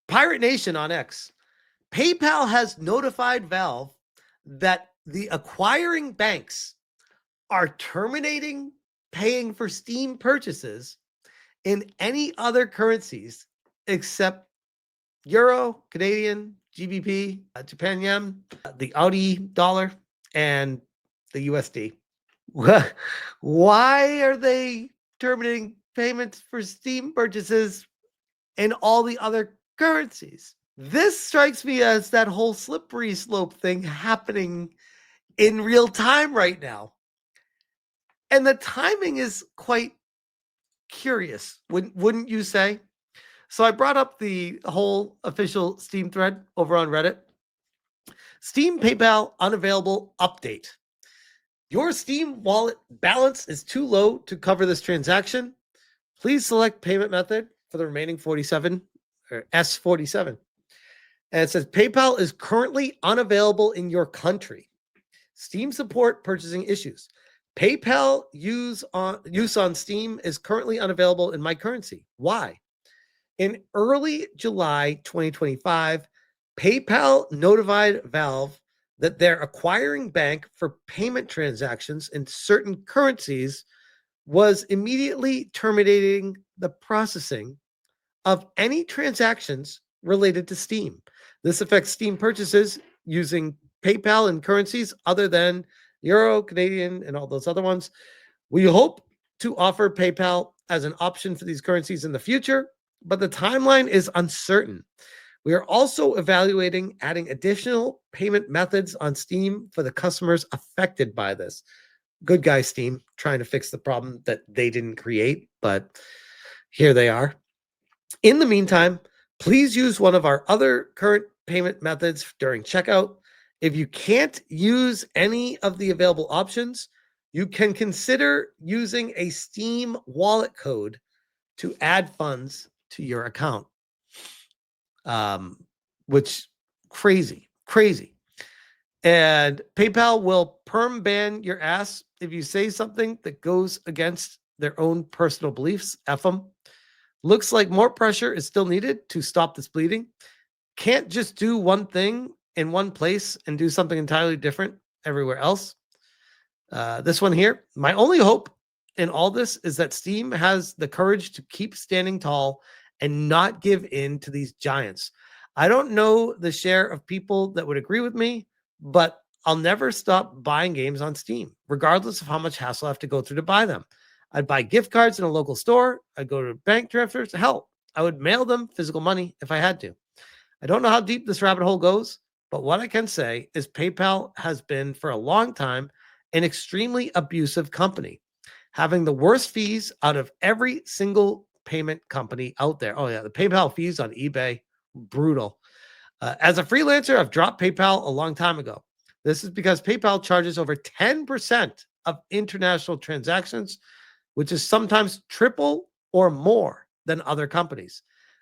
Pirate Nation on X. PayPal has notified Valve that the acquiring banks are terminating paying for Steam purchases in any other currencies except Euro, Canadian, GBP, Japan yen, the Audi dollar, and the USD. Why are they terminating payments for Steam purchases in all the other currencies? This strikes me as that whole slippery slope thing happening in real time right now. And the timing is quite curious, wouldn't you say? So I brought up the whole official Steam thread over on Reddit. Steam PayPal unavailable update. Your Steam wallet balance is too low to cover this transaction. Please select payment method for the remaining 47 or S47. And it says PayPal is currently unavailable in your country. Steam support purchasing issues. PayPal use on Steam is currently unavailable in my currency. Why? In early July 2025, PayPal notified Valve that their acquiring bank for payment transactions in certain currencies was immediately terminating the processing of any transactions related to Steam. This affects Steam purchases using PayPal in currencies other than Euro, Canadian, and all those other ones. We hope to offer PayPal as an option for these currencies in the future, but the timeline is uncertain. We are also evaluating adding additional payment methods on Steam for the customers affected by this. Good guy, Steam, trying to fix the problem that they didn't create, but here they are. In the meantime, please use one of our other current payment methods during checkout. If you can't use any of the available options, you can consider using a Steam wallet code to add funds to your account. Which crazy. And PayPal will perm ban your ass if you say something that goes against their own personal beliefs. F them. Looks like more pressure is still needed to stop this bleeding. Can't just do one thing in one place and do something entirely different everywhere else. This one here, my only hope in all this is that Steam has the courage to keep standing tall and not give in to these giants. I don't know the share of people that would agree with me, but I'll never stop buying games on Steam, regardless of how much hassle I have to go through to buy them. I'd buy gift cards in a local store. I'd go to bank transfers. Hell, I would mail them physical money if I had to. I don't know how deep this rabbit hole goes, but what I can say is PayPal has been for a long time an extremely abusive company, having the worst fees out of every single payment company out there. Oh yeah, the PayPal fees on eBay, brutal. As a freelancer, I've dropped PayPal a long time ago. This is because PayPal charges over 10% of international transactions, which is sometimes triple or more than other companies.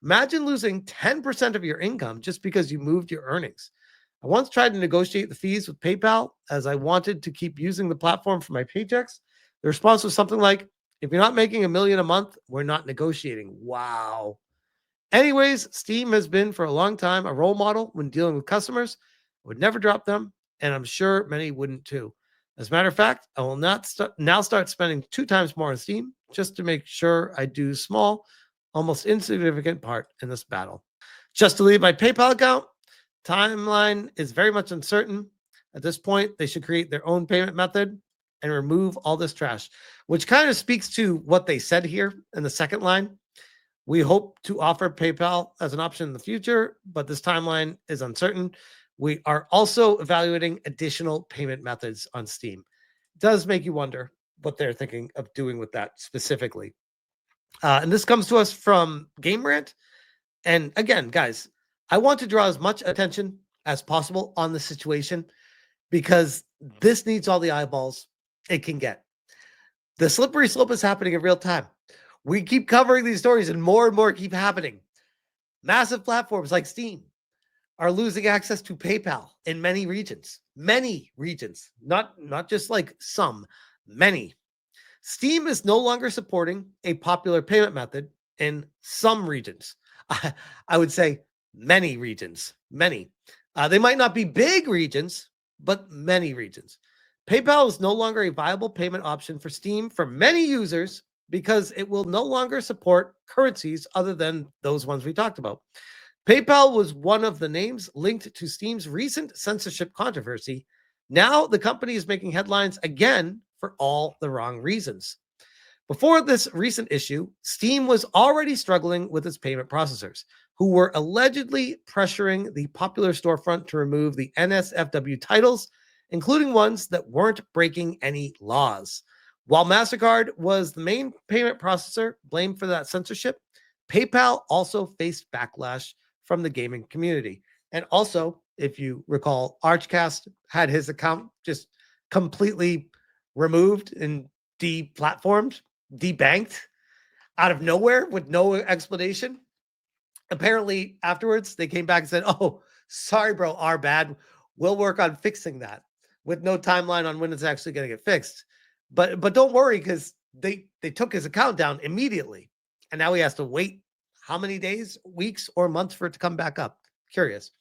Imagine losing 10% of your income just because you moved your earnings. I once tried to negotiate the fees with PayPal as I wanted to keep using the platform for my paychecks. The response was something like, if you're not making $1 million a month, we're not negotiating. Wow. Anyways, Steam has been for a long time a role model when dealing with customers. I would never drop them, and I'm sure many wouldn't too. As a matter of fact, I will not now start spending 2 times more on Steam just to make sure I do small, almost insignificant part in this battle. Just to leave my PayPal account, timeline is very much uncertain. At this point, they should create their own payment method and remove all this trash, which kind of speaks to what they said here in the second line. We hope to offer PayPal as an option in the future, but this timeline is uncertain. We are also evaluating additional payment methods on Steam. It does make you wonder what they're thinking of doing with that specifically. And this comes to us from Game Rant. And again, guys, I want to draw as much attention as possible on the situation because this needs all the eyeballs it can get. The slippery slope is happening in real time. We keep covering these stories and more keep happening. Massive platforms like Steam are losing access to PayPal in many regions, not just like some, many. Steam is no longer supporting a popular payment method in some regions. I would say Many regions, many. They might not be big regions, but many regions. PayPal is no longer a viable payment option for Steam for many users because it will no longer support currencies other than those ones we talked about. PayPal was one of the names linked to Steam's recent censorship controversy. Now the company is making headlines again for all the wrong reasons. Before this recent issue, Steam was already struggling with its payment processors, who were allegedly pressuring the popular storefront to remove the NSFW titles, including ones that weren't breaking any laws. While MasterCard was the main payment processor blamed for that censorship, PayPal also faced backlash from the gaming community. And also, if you recall, Archcast had his account just completely removed and deplatformed, debanked out of nowhere with no explanation. Apparently, afterwards, they came back and said, "Oh, sorry, bro, our bad. We'll work on fixing that," with no timeline on when it's actually going to get fixed. But don't worry, because they took his account down immediately, and now he has to wait how many days, weeks, or months for it to come back up. Curious.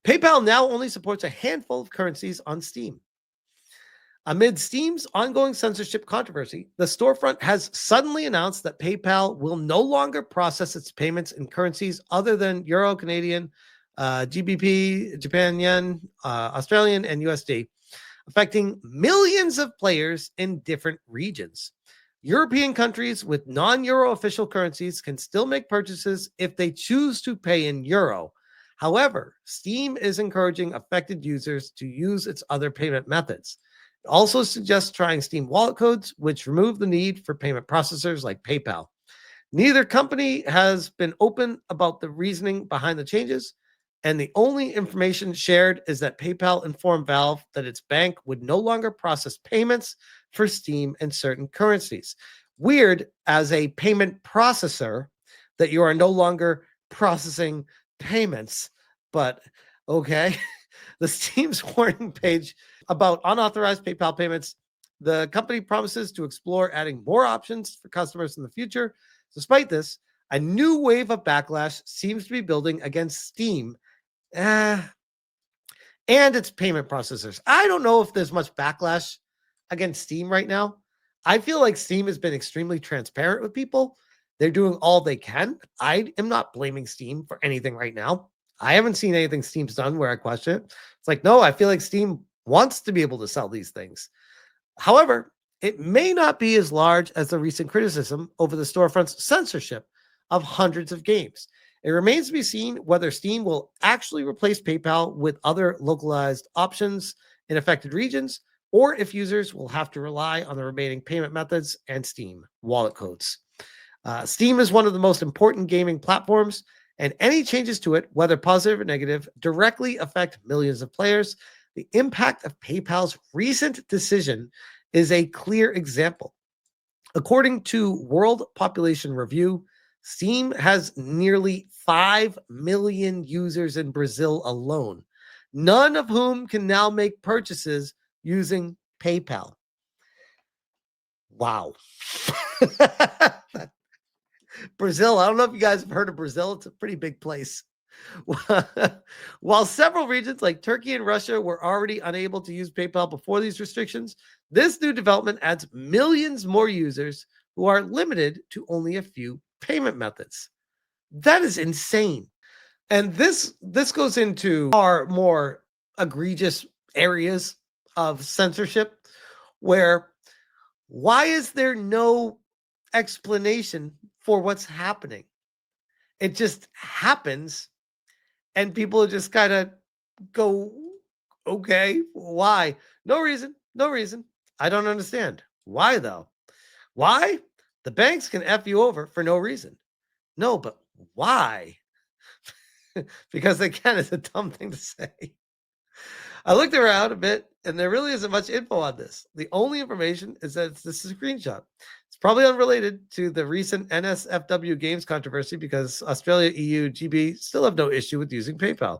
PayPal now only supports a handful of currencies on Steam. Amid Steam's ongoing censorship controversy, the storefront has suddenly announced that PayPal will no longer process its payments in currencies other than Euro, Canadian, GBP, Japan yen, Australian, and USD, affecting millions of players in different regions. European countries with non-euro official currencies can still make purchases if they choose to pay in euro. However, Steam is encouraging affected users to use its other payment methods. It also suggests trying Steam wallet codes, which remove the need for payment processors like PayPal. Neither company has been open about the reasoning behind the changes, and the only information shared is that PayPal informed Valve that its bank would no longer process payments for Steam and certain currencies. Weird as a payment processor that you are no longer processing payments, but okay. The Steam's warning page about unauthorized PayPal payments. The company promises to explore adding more options for customers in the future. Despite this, a new wave of backlash seems to be building against Steam and its payment processors. I don't know if there's much backlash against Steam right now. I feel like Steam has been extremely transparent with people. They're doing all they can. I am not blaming Steam for anything right now. I haven't seen anything Steam's done where I question it. It's like, no, I feel like Steam wants to be able to sell these things. However, it may not be as large as the recent criticism over the storefront's censorship of hundreds of games. It remains to be seen whether Steam will actually replace PayPal with other localized options in affected regions, or if users will have to rely on the remaining payment methods and Steam wallet codes. Steam is one of the most important gaming platforms, and any changes to it, whether positive or negative, directly affect millions of players. The impact of PayPal's recent decision is a clear example. According to World Population Review, Steam has nearly 5 million users in Brazil alone, none of whom can now make purchases using PayPal. Wow. Brazil, I don't know if you guys have heard of Brazil. It's a pretty big place. While several regions like Turkey and Russia were already unable to use PayPal before these restrictions, this new development adds millions more users who are limited to only a few payment methods. That is insane. And this goes into our more egregious areas of censorship where why is there no explanation for what's happening? It just happens and people just kind of go, okay, why? No reason. No reason. I don't understand. Why though? Why? The banks can F you over for no reason. No, but why? Because they can is a dumb thing to say. I looked around a bit and there really isn't much info on this. The only information is that this is a screenshot. It's probably unrelated to the recent NSFW games controversy because Australia, EU, GB still have no issue with using PayPal.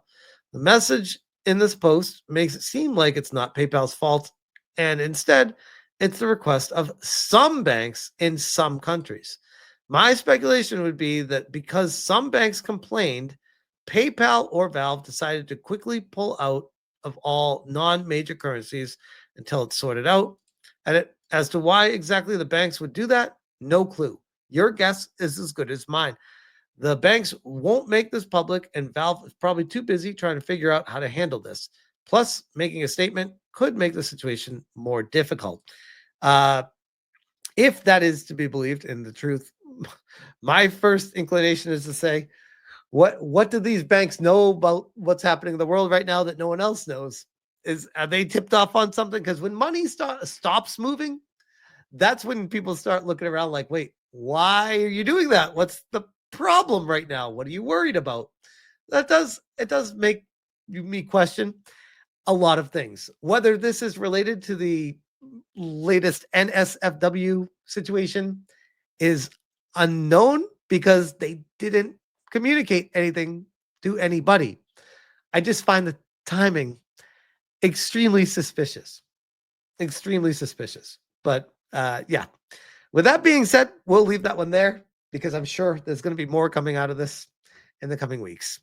The message in this post makes it seem like it's not PayPal's fault, and instead, it's the request of some banks in some countries. My speculation would be that because some banks complained, PayPal or Valve decided to quickly pull out of all non-major currencies until it's sorted out. As to why exactly the banks would do that, no clue. Your guess is as good as mine. The banks won't make this public, and Valve is probably too busy trying to figure out how to handle this. Plus, making a statement could make the situation more difficult. Uh, if that is to be believed, and the truth, my first inclination is to say, what do these banks know about what's happening in the world right now that no one else knows? Are they tipped off on something? Because when money stops moving, that's when people start looking around like, wait, why are you doing that? What's the problem right now? What are you worried about? It does make me question a lot of things. Whether this is related to the latest NSFW situation is unknown because they didn't communicate anything to anybody. I just find the timing extremely suspicious. Extremely suspicious. But yeah. With that being said, we'll leave that one there because I'm sure there's going to be more coming out of this in the coming weeks.